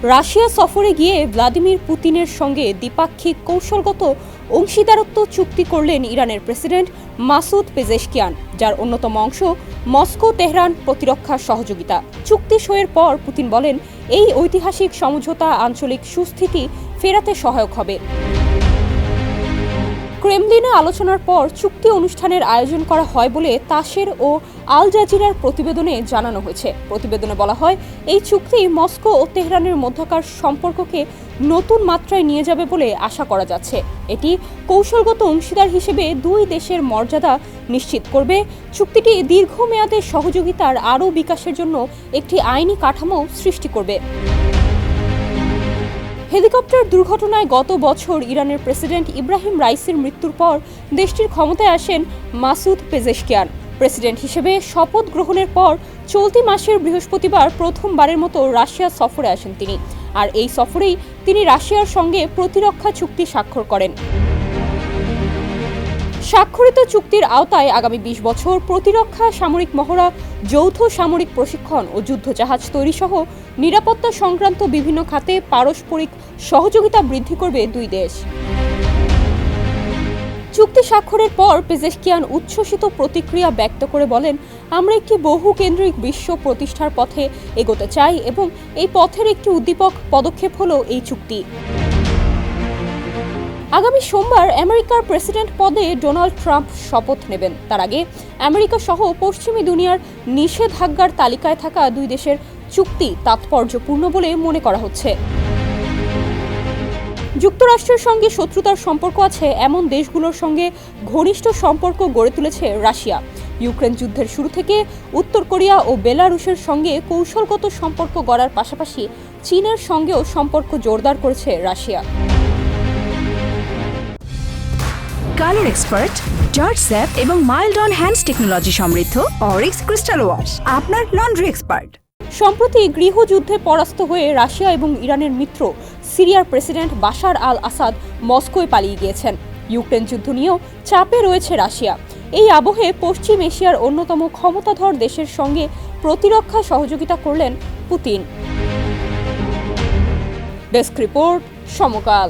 Russia সফরে গিয়ে Vladimir পুতিনের সঙ্গে দ্বিপাক্ষিক কৌশলগত অংশীদারত্ব চুক্তি করলেন ইরানের প্রেসিডেন্ট মাসুদ পেজেশকিয়ান, যার অন্যতম অংশ মস্কো তেহরান প্রতিরক্ষা সহযোগিতা। চুক্তি সইয়ের পর পুতিন বলেন, এই ঐতিহাসিক সমঝোতা আঞ্চলিক সুস্থিতি ফেরাতে সহায়ক হবে। ক্রেমলিনে আলোচনার পর চুক্তি অনুষ্ঠানের আয়োজন করা হয় বলে তাসের ও আল জাজিরার প্রতিবেদনে জানানো হয়েছে। প্রতিবেদনে বলা হয়, এই চুক্তি মস্কো ও তেহরানের মধ্যকার সম্পর্ককে নতুন মাত্রায় নিয়ে যাবে বলে আশা করা যাচ্ছে। এটি কৌশলগত অংশীদার হিসেবে দুই দেশের মর্যাদা নিশ্চিত করবে। চুক্তিটি দীর্ঘমেয়াদে সহযোগিতার আরও বিকাশের জন্য একটি আইনি কাঠামো সৃষ্টি করবে। হেলিকপ্টার দুর্ঘটনায় গত বছর ইরানের প্রেসিডেন্ট ইব্রাহিম রাইসির মৃত্যুর পর দেশটির ক্ষমতায় আসেন মাসুদ পেজেশকিয়ান। প্রেসিডেন্ট হিসেবে শপথ গ্রহণের পর চলতি মাসের বৃহস্পতিবার প্রথমবারের মতো রাশিয়া সফরে আসেন তিনি, আর এই সফরেই তিনি রাশিয়ার সঙ্গে প্রতিরক্ষা চুক্তি স্বাক্ষর করেন। স্বাক্ষরিত চুক্তির আওতায় আগামী ২০ বছর প্রতিরক্ষা, সামরিক মহড়া, যৌথ সামরিক প্রশিক্ষণ ও যুদ্ধজাহাজ তৈরি সহ নিরাপত্তা সংক্রান্ত বিভিন্ন খাতে পারস্পরিক সহযোগিতা বৃদ্ধি করবে দুই দেশ। চুক্তি স্বাক্ষরের পর পেজেশকিয়ান উচ্ছ্বসিত প্রতিক্রিয়া ব্যক্ত করে বলেন, আমরা একটি বহুকেন্দ্রিক বিশ্ব প্রতিষ্ঠার পথে এগোতে চাই এবং এই পথের একটি উদ্দীপক পদক্ষেপ হলো এই চুক্তি। আগামী সোমবার আমেরিকার প্রেসিডেন্ট পদে ডোনাল্ড ট্রাম্প শপথ নেবেন। তার আগে আমেরিকা সহ পশ্চিমী দুনিয়ার নিষেধাজ্ঞার তালিকায় থাকা দুই দেশের চুক্তি তাৎপর্যপূর্ণ বলে মনে করা হচ্ছে। যুক্তরাষ্ট্রের সঙ্গে শত্রুতার সম্পর্ক আছে এমন দেশগুলোর সঙ্গে ঘনিষ্ঠ সম্পর্ক গড়ে তুলেছে রাশিয়া। ইউক্রেন যুদ্ধের শুরু থেকে উত্তর কোরিয়া ও বেলারুশের সঙ্গে কৌশলগত সম্পর্ক গড়ার পাশাপাশি চীনের সঙ্গেও সম্পর্ক জোরদার করেছে Russia. Colour expert, George sap এবং মাইল্ড অন হ্যান্ডস টেকনোলজি সমৃদ্ধ অরিক্স ক্রিস্টাল ওয়াশ আপনার লন্ড্রি এক্সপার্ট। সম্প্রতি গৃহযুদ্ধে পরাস্ত হয়ে রাশিয়া এবং ইরানের মিত্র সিরিয়ার প্রেসিডেন্ট বাশার আল আসাদ মস্কোয় পালিয়ে গিয়েছেন। ইউক্রেন যুদ্ধ নিয়েও চাপে রয়েছে রাশিয়া। এই আবহে পশ্চিম এশিয়ার অন্যতম ক্ষমতাধর দেশের সঙ্গে প্রতিরক্ষা সহযোগিতা করলেন পুতিন। ডেস্ক রিপোর্ট, সমকাল।